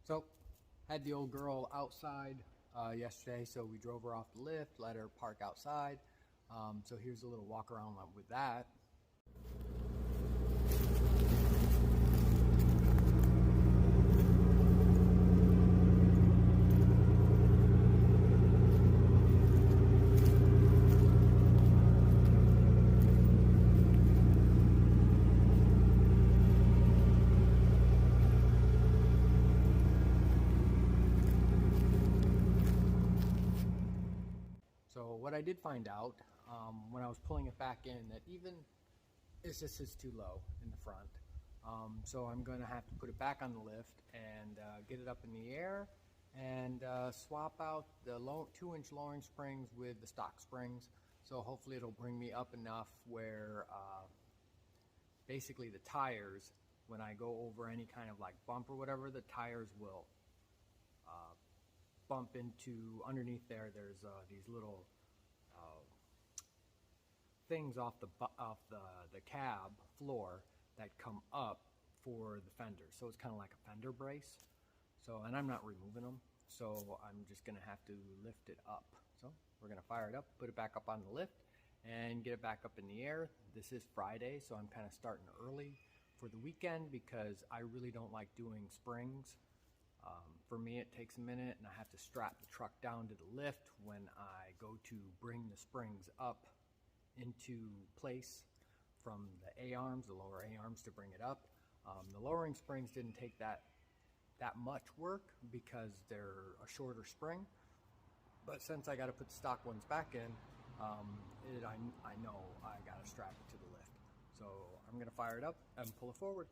So, had the old girl outside yesterday, so we drove her off the lift, let her park outside. So here's a little walk around with that. So what I did find out when I was pulling it back in, that even this is too low in the front. So I'm going to have to put it back on the lift and get it up in the air and swap out the 2-inch lowering springs with the stock springs. So hopefully it'll bring me up enough where basically the tires, when I go over any kind of like bump or whatever, the tires will bump into underneath there. There's these little things off the cab floor that come up for the fender, so it's kind of like a fender brace. So, and I'm not removing them, so I'm just gonna have to lift it up. So we're gonna fire it up, put it back up on the lift, and get it back up in the air. This is Friday, so I'm kind of starting early for the weekend because I really don't like doing springs. For me, it takes a minute, and I have to strap the truck down to the lift when I go to bring the springs up into place from the A-arms, the lower A-arms, to bring it up. The lowering springs didn't take that much work because they're a shorter spring, but since I got to put the stock ones back in, I know I got to strap it to the lift. So I'm going to fire it up and pull it forward.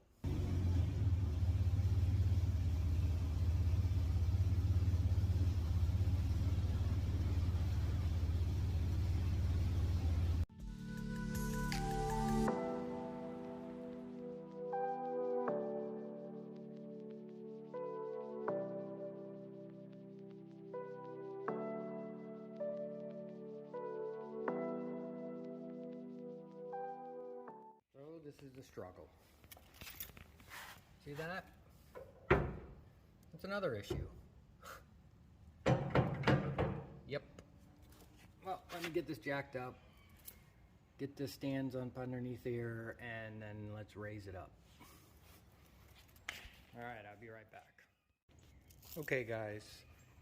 So this is the struggle. See that? That's another issue. Yep. Well, let me get this jacked up, get the stands up underneath here, and then let's raise it up. All right, I'll be right back. Okay guys,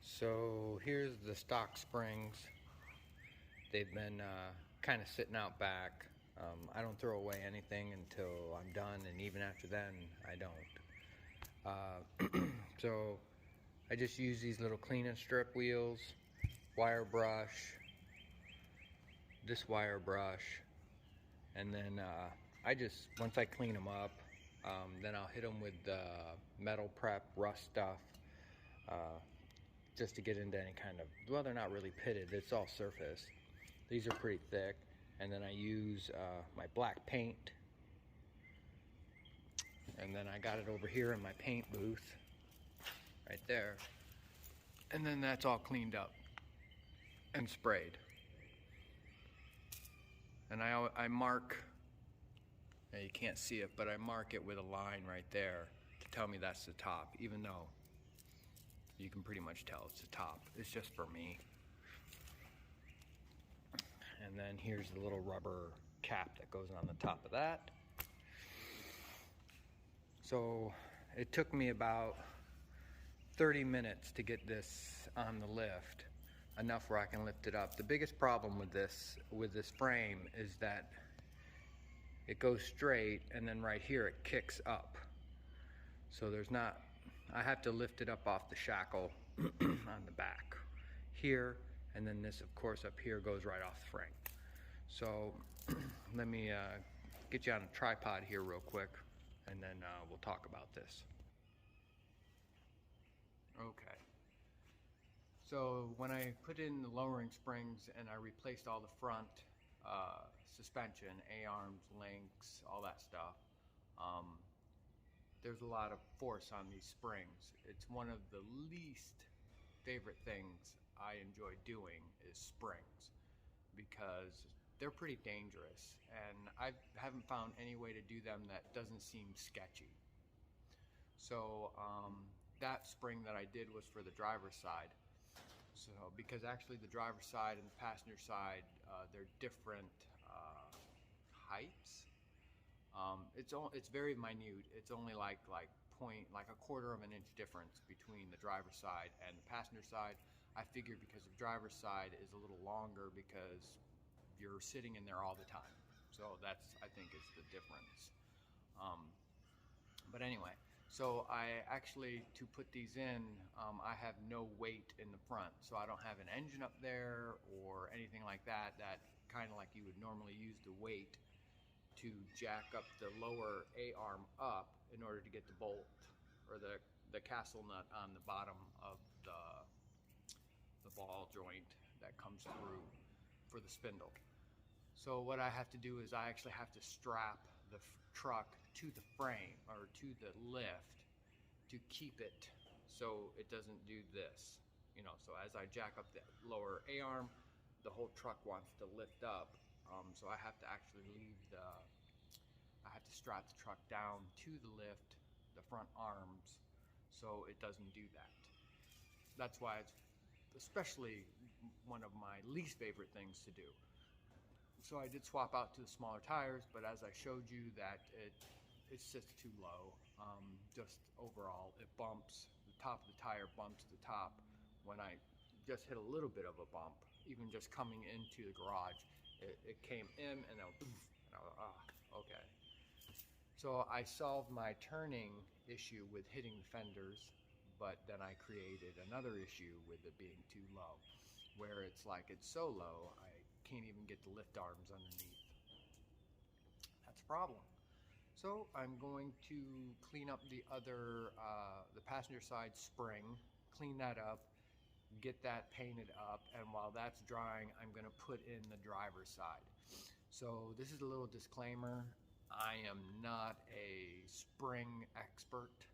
so here's the stock springs. They've been kind of sitting out back. I don't throw away anything until I'm done, and even after then, I don't. So I just use these little clean and strip wheels, wire brush, this wire brush, and then once I clean them up, then I'll hit them with the metal prep rust stuff, just to get into any kind of, well, they're not really pitted, it's all surface. These are pretty thick. And then I use my black paint, and then I got it over here in my paint booth right there, and then that's all cleaned up and sprayed. And I mark, now you can't see it, but I mark it with a line right there to tell me that's the top, even though you can pretty much tell it's the top. It's just for me. And then here's the little rubber cap that goes on the top of that. So it took me about 30 minutes to get this on the lift, enough where I can lift it up. The biggest problem with this frame is that it goes straight, and then right here it kicks up. So I have to lift it up off the shackle on the back here. And then this, of course, up here goes right off the frame. So let me get you on a tripod here real quick, and then we'll talk about this. Okay. So when I put in the lowering springs and I replaced all the front suspension, A-arms, links, all that stuff, there's a lot of force on these springs. It's one of the least favorite things I enjoy doing is springs, because they're pretty dangerous, and I haven't found any way to do them that doesn't seem sketchy. So that spring that I did was for the driver's side. So because actually the driver's side and the passenger side, they're different heights. It's very minute. It's only like a quarter of an inch difference between the driver's side and the passenger side. I figured because the driver's side is a little longer because you're sitting in there all the time. So that's, I think, is the difference. But anyway, so I actually, to put these in, I have no weight in the front. So I don't have an engine up there or anything like that, kind of like you would normally use the weight to jack up the lower A-arm up in order to get the bolt or the castle nut on the bottom of the ball joint that comes through for the spindle. So what I have to do is I actually have to strap the truck to the frame or to the lift to keep it so it doesn't do this. So as I jack up the lower A-arm, the whole truck wants to lift up. So I have to actually I have to strap the truck down to the lift, the front arms, so it doesn't do that. That's why it's especially one of my least favorite things to do. So I did swap out to the smaller tires, but as I showed you that it sits too low. Just overall, it bumps, the top of the tire bumps the top when I just hit a little bit of a bump, even just coming into the garage. It came in and then poof, and I was, okay. So I solved my turning issue with hitting the fenders, but then I created another issue with it being too low, where it's like it's so low, I can't even get the lift arms underneath. That's a problem. So I'm going to clean up the passenger side spring, clean that up, get that painted up, and while that's drying, I'm going to put in the driver's side. So this is a little disclaimer. I am not a spring expert.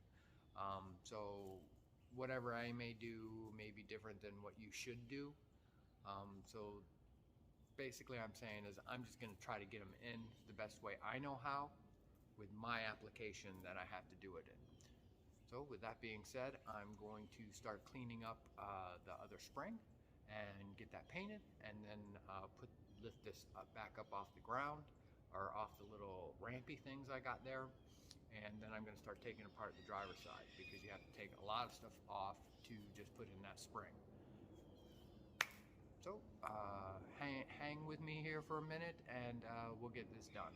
So whatever I may do may be different than what you should do. So basically I'm saying is I'm just going to try to get them in the best way I know how with my application that I have to do it in. So with that being said, I'm going to start cleaning up the other spring and get that painted, and then lift this back up off the ground or off the little rampy things I got there. And then I'm going to start taking apart the driver's side because you have to take a lot of stuff off to just put in that spring. So hang with me here for a minute and we'll get this done.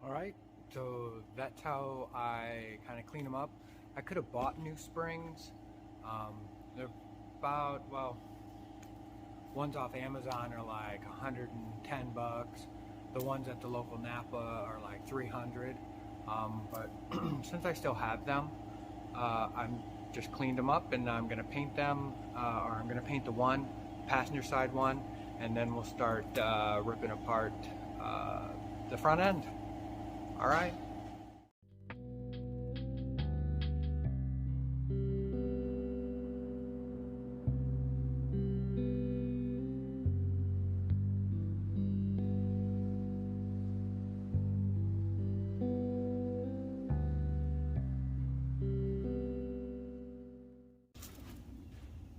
Alright, so that's how I kind of clean them up. I could have bought new springs. They're about, well, ones off Amazon are like 110 bucks. The ones at the local Napa are like 300. But since I still have them, I'm just cleaned them up and I'm gonna paint them, or I'm gonna paint the passenger side one, and then we'll start ripping apart the front end. All right.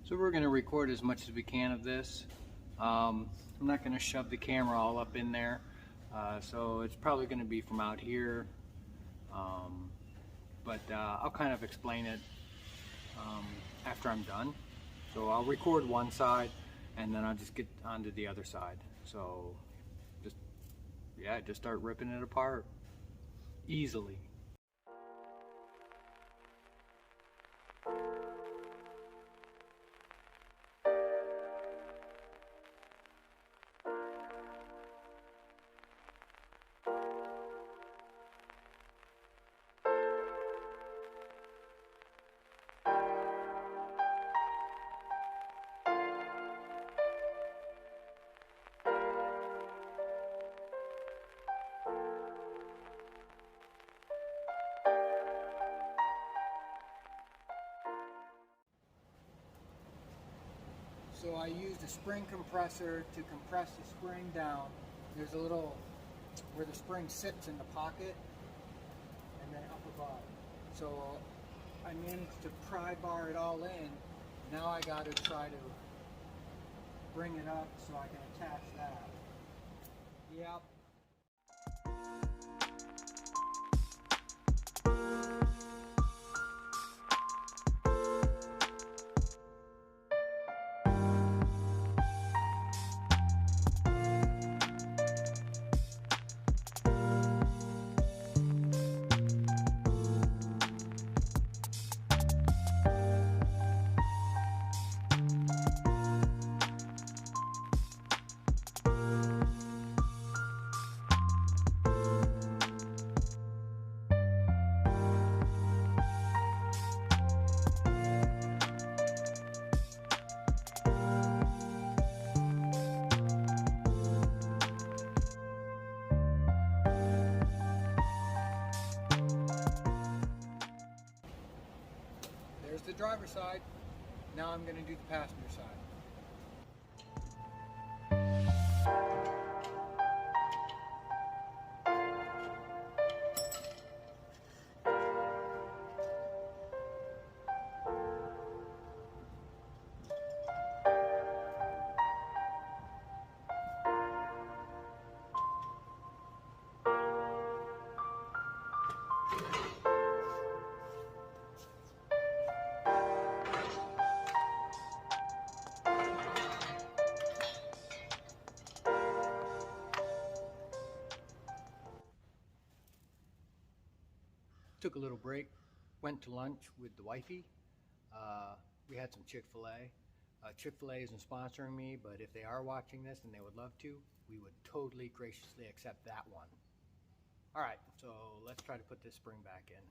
So we're going to record as much as we can of this. I'm not going to shove the camera all up in there. So it's probably going to be from out here, but I'll kind of explain it after I'm done. So I'll record one side and then I'll just get onto the other side. So just start ripping it apart easily. So I used a spring compressor to compress the spring down. There's a little, where the spring sits in the pocket, and then up above. So I managed to pry bar it all in. Now I got to try to bring it up so I can attach that. Yep. There's the driver's side. Now I'm going to do the passenger side. Took a little break, went to lunch with the wifey. We had some Chick-fil-A. Chick-fil-A isn't sponsoring me, but if they are watching this and they would love to, we would totally graciously accept that one. All right, so let's try to put this spring back in.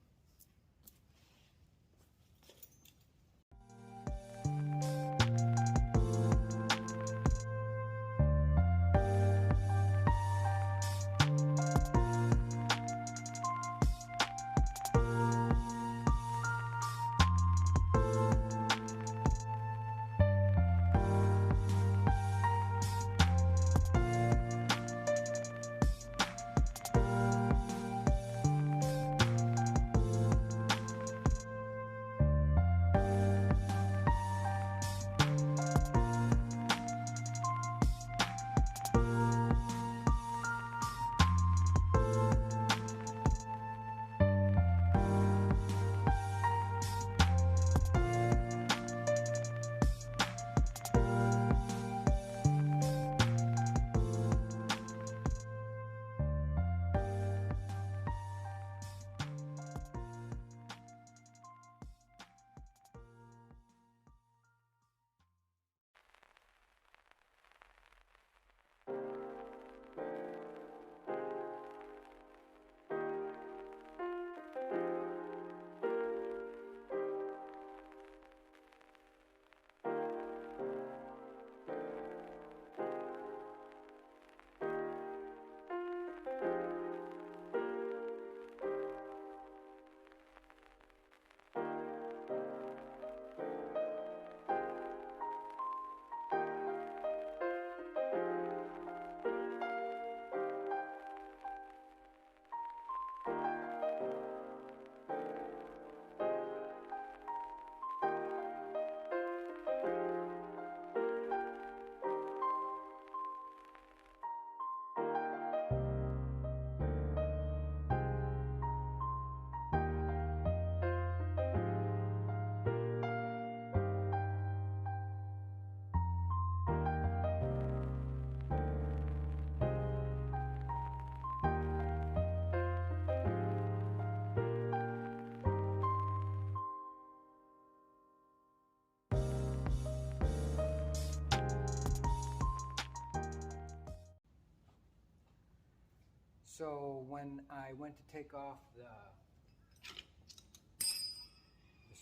So when I went to take off the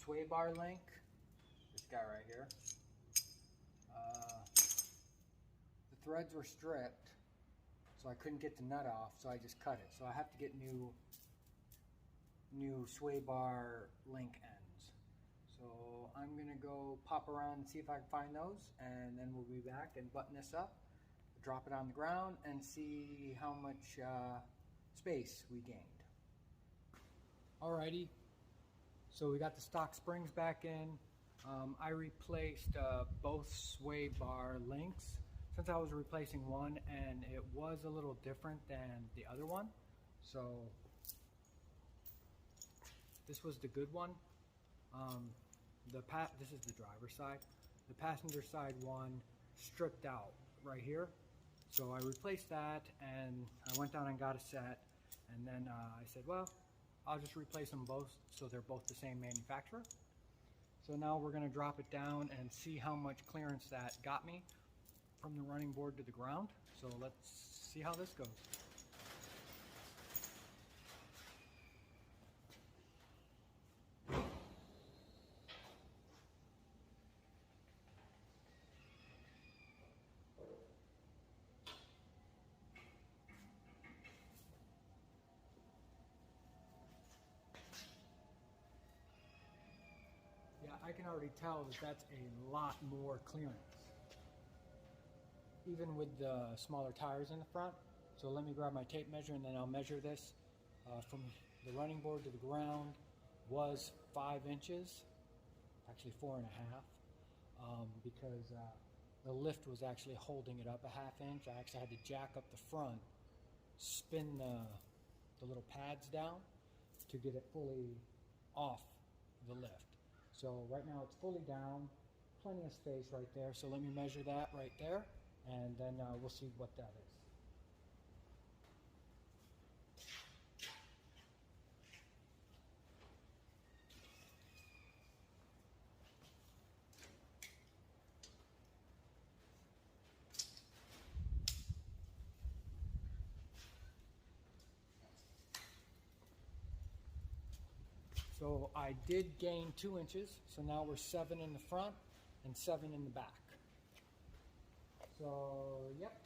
sway bar link, this guy right here, the threads were stripped, so I couldn't get the nut off, so I just cut it. So I have to get new sway bar link ends. So I'm gonna go pop around and see if I can find those, and then we'll be back and button this up, drop it on the ground, and see how much space we gained. Alrighty, so we got the stock springs back in. I replaced both sway bar links since I was replacing one, and it was a little different than the other one. So this was the good one. This is the driver's side. The passenger side one stripped out right here. So I replaced that, and I went down and got a set, and then I said, well, I'll just replace them both so they're both the same manufacturer. So now we're going to drop it down and see how much clearance that got me from the running board to the ground. So let's see how this goes. I can already tell that that's a lot more clearance, even with the smaller tires in the front. So let me grab my tape measure, and then I'll measure this from the running board to the ground was 5 inches, actually 4.5, because the lift was actually holding it up a ½ inch. I actually had to jack up the front, spin the little pads down to get it fully off the lift. So right now it's fully down, plenty of space right there. So let me measure that right there, and then we'll see what that is. So I did gain 2 inches, so now we're 7 in the front and 7 in the back. So, yep,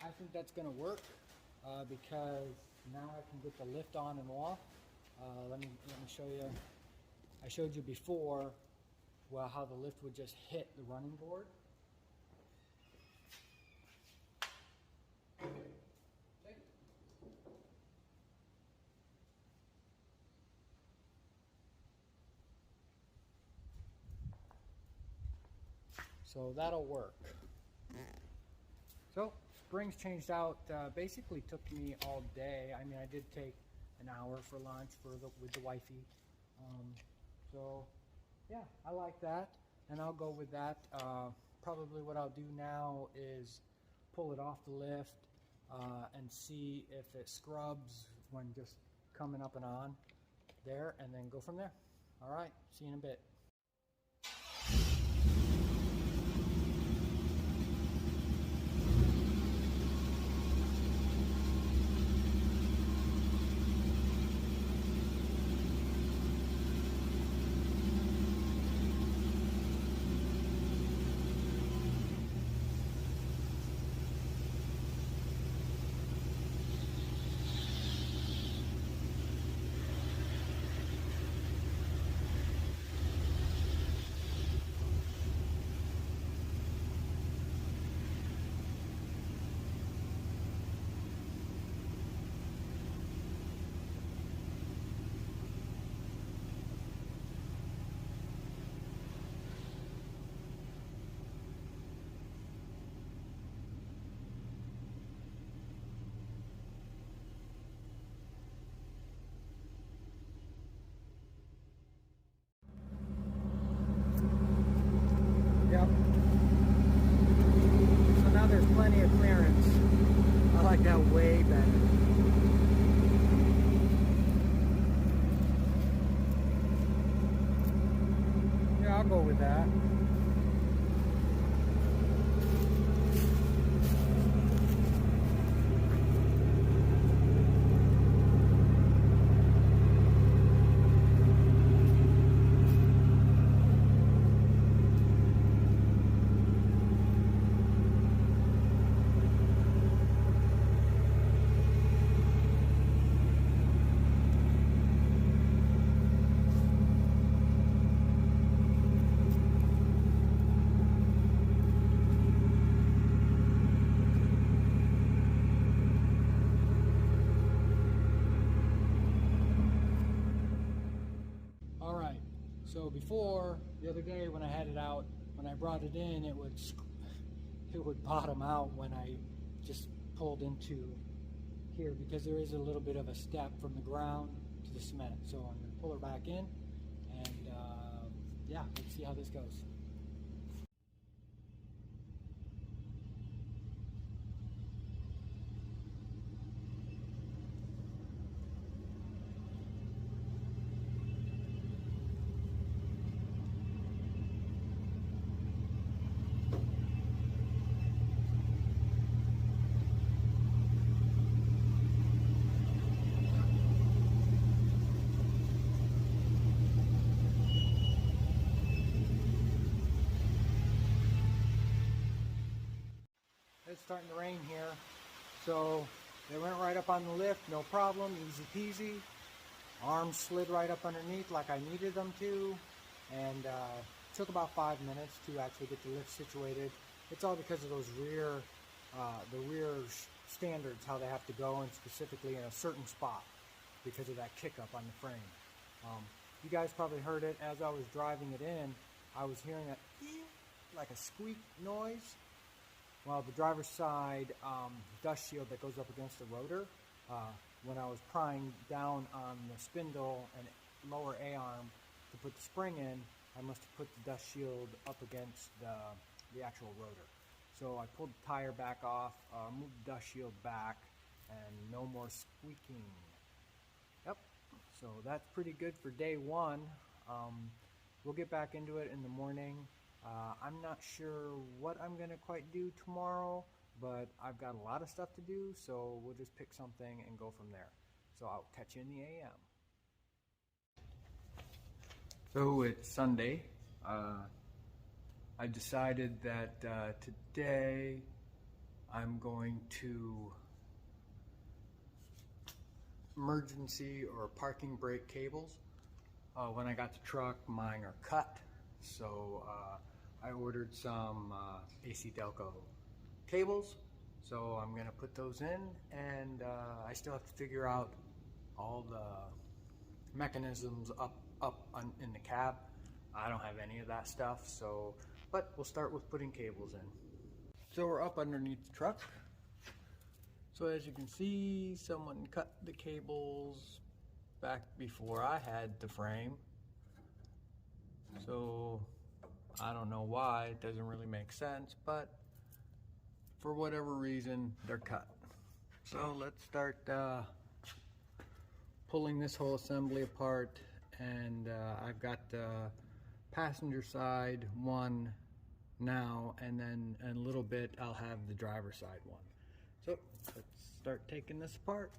I think that's gonna work because now I can get the lift on and off. Let me show you. I showed you before, well, how the lift would just hit the running board. So that'll work. So springs changed out, basically took me all day. I mean, I did take an hour for lunch with the wifey. So yeah, I like that, and I'll go with that. Probably what I'll do now is pull it off the lift and see if it scrubs when just coming up and on there, and then go from there. All right, see you in a bit. Yep. So now there's plenty of clearance. I like that way better. Yeah, I'll go with that. before, the other day when I had it out, when I brought it in, it would bottom out when I just pulled into here, because there is a little bit of a step from the ground to the cement. So I'm going to pull her back in, and yeah, let's see how this goes. It's starting to rain here, so they went right up on the lift, no problem, easy peasy. Arms slid right up underneath like I needed them to, and took about 5 minutes to actually get the lift situated. It's all because of those rear standards, how they have to go, and specifically in a certain spot because of that kick up on the frame. You guys probably heard it as I was driving it in. I was hearing like a squeak noise. Well, the driver's side dust shield that goes up against the rotor, when I was prying down on the spindle and lower A-arm to put the spring in, I must have put the dust shield up against the actual rotor. So I pulled the tire back off, moved the dust shield back, and no more squeaking. Yep, so that's pretty good for day one. We'll get back into it in the morning. I'm not sure what I'm going to quite do tomorrow, but I've got a lot of stuff to do, so we'll just pick something and go from there. So I'll catch you in the AM. So it's Sunday. I decided that today I'm going to emergency or parking brake cables. When I got the truck, mine are cut, so I ordered some AC Delco cables, so I'm going to put those in, and I still have to figure out all the mechanisms up in the cab. I don't have any of that stuff, so but we'll start with putting cables in. So we're up underneath the truck. So as you can see, someone cut the cables back before I had the frame. So I don't know why, it doesn't really make sense, but for whatever reason, they're cut. So let's start pulling this whole assembly apart, and I've got the passenger side one now, and then in a little bit I'll have the driver's side one. So let's start taking this apart.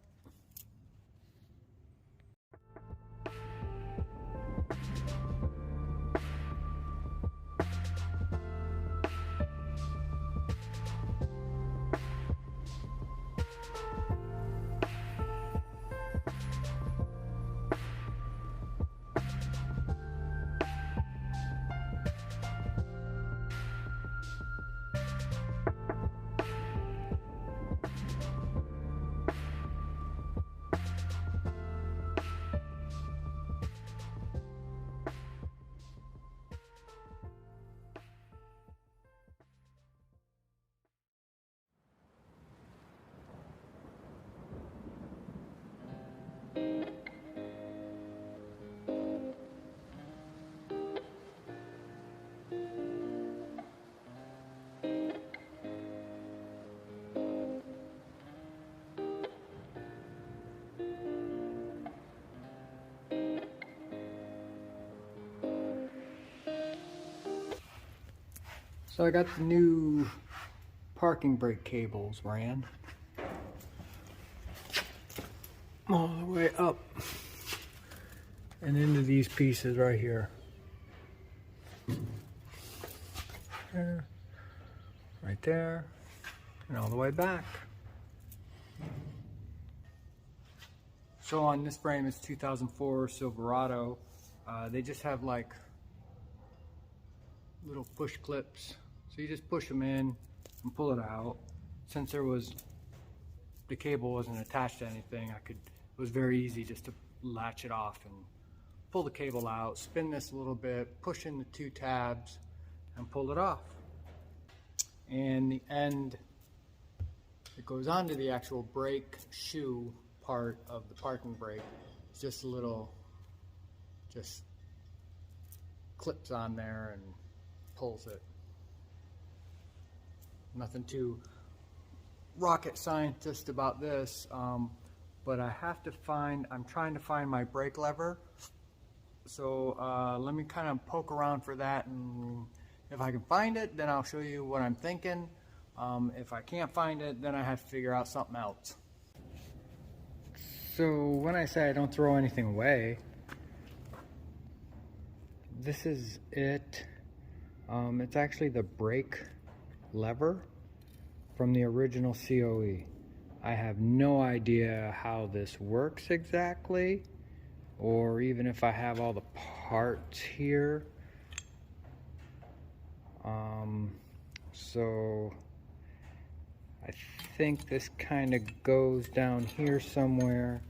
So I got the new parking brake cables ran all the way up and into these pieces right here. There, right there, and all the way back. So on this frame, it's 2004 Silverado. They just have like little push clips. So you just push them in and pull it out. Since the cable wasn't attached to anything, it was very easy just to latch it off and pull the cable out, spin this a little bit, push in the 2 tabs, and pull it off. And the end, it goes onto the actual brake shoe part of the parking brake. It's just a little, just clips on there and pulls it. Nothing too rocket scientist about this, but I have to find, I'm trying to find my brake lever. So let me kind of poke around for that, and if I can find it, then I'll show you what I'm thinking. If I can't find it, then I have to figure out something else. So when I say I don't throw anything away, this is it. It's actually the brake lever from the original COE. I have no idea how this works exactly, or even if I have all the parts here. So I think this kind of goes down here somewhere,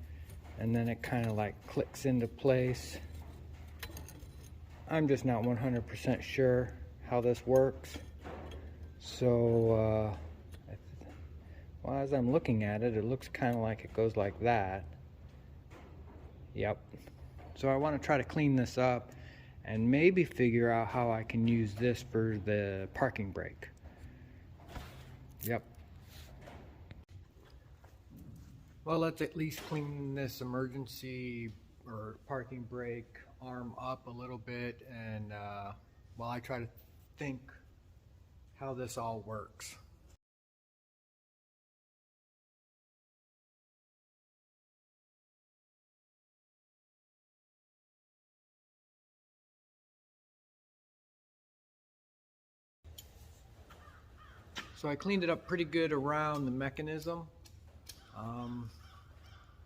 and then it kind of like clicks into place. I'm just not 100% sure how this works. So well, as I'm looking at it, it looks kind of like it goes like that. Yep. So I want to try to clean this up and maybe figure out how I can use this for the parking brake. Yep. Well, let's at least clean this emergency or parking brake arm up a little bit, and while I try to think how this all works. So I cleaned it up pretty good around the mechanism.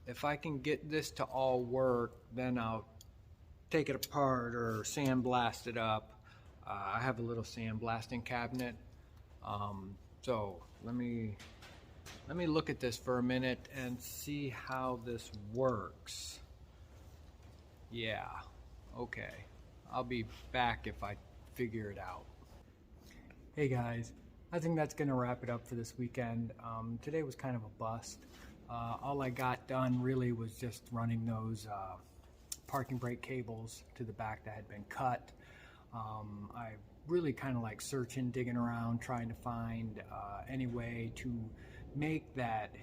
If I can get this to all work, then I'll take it apart or sandblast it up. I have a little sandblasting cabinet. So let me look at this for a minute and see how this works. Yeah, okay. I'll be back if I figure it out. Hey guys, I think that's gonna wrap it up for this weekend. Today was kind of a bust. All I got done really was just running those parking brake cables to the back that had been cut. I really kind of like searching, digging around, trying to find any way to make that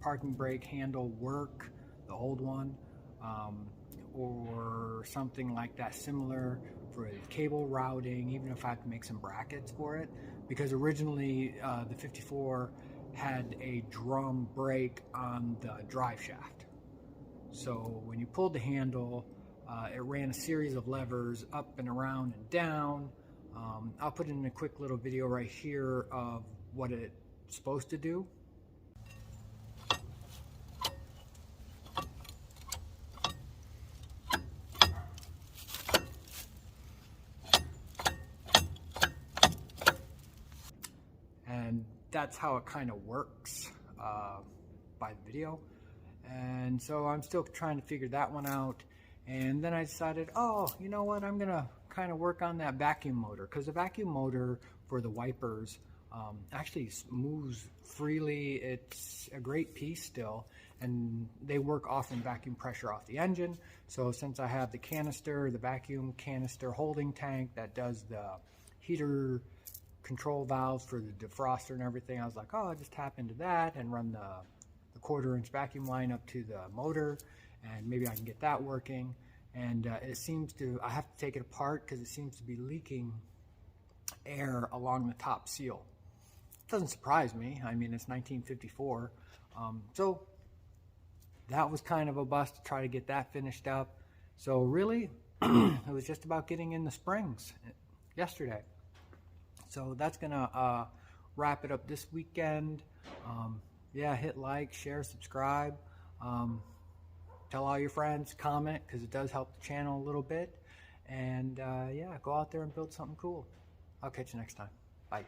parking brake handle work, the old one, or something like that similar for cable routing, even if I have to make some brackets for it, because originally the 54 had a drum brake on the drive shaft. So when you pulled the handle, it ran a series of levers up and around and down. I'll put in a quick little video right here of what it's supposed to do. And that's how it kind of works by the video. And so I'm still trying to figure that one out. And then I decided, oh, you know what, I'm gonna kind of work on that vacuum motor, because the vacuum motor for the wipers actually moves freely. It's a great piece still, and they work off in vacuum pressure off the engine. So since I have the canister, the vacuum canister holding tank that does the heater control valves for the defroster and everything, I was like, oh, I'll just tap into that and run the 1/4-inch vacuum line up to the motor, and maybe I can get that working. And it seems to, I have to take it apart because it seems to be leaking air along the top seal. It doesn't surprise me. I mean, it's 1954. So that was kind of a bust to try to get that finished up. So really, it was just about getting in the springs yesterday. So that's gonna wrap it up this weekend. Yeah, hit like, share, subscribe. Tell all your friends, comment, because it does help the channel a little bit. And yeah, go out there and build something cool. I'll catch you next time. Bye.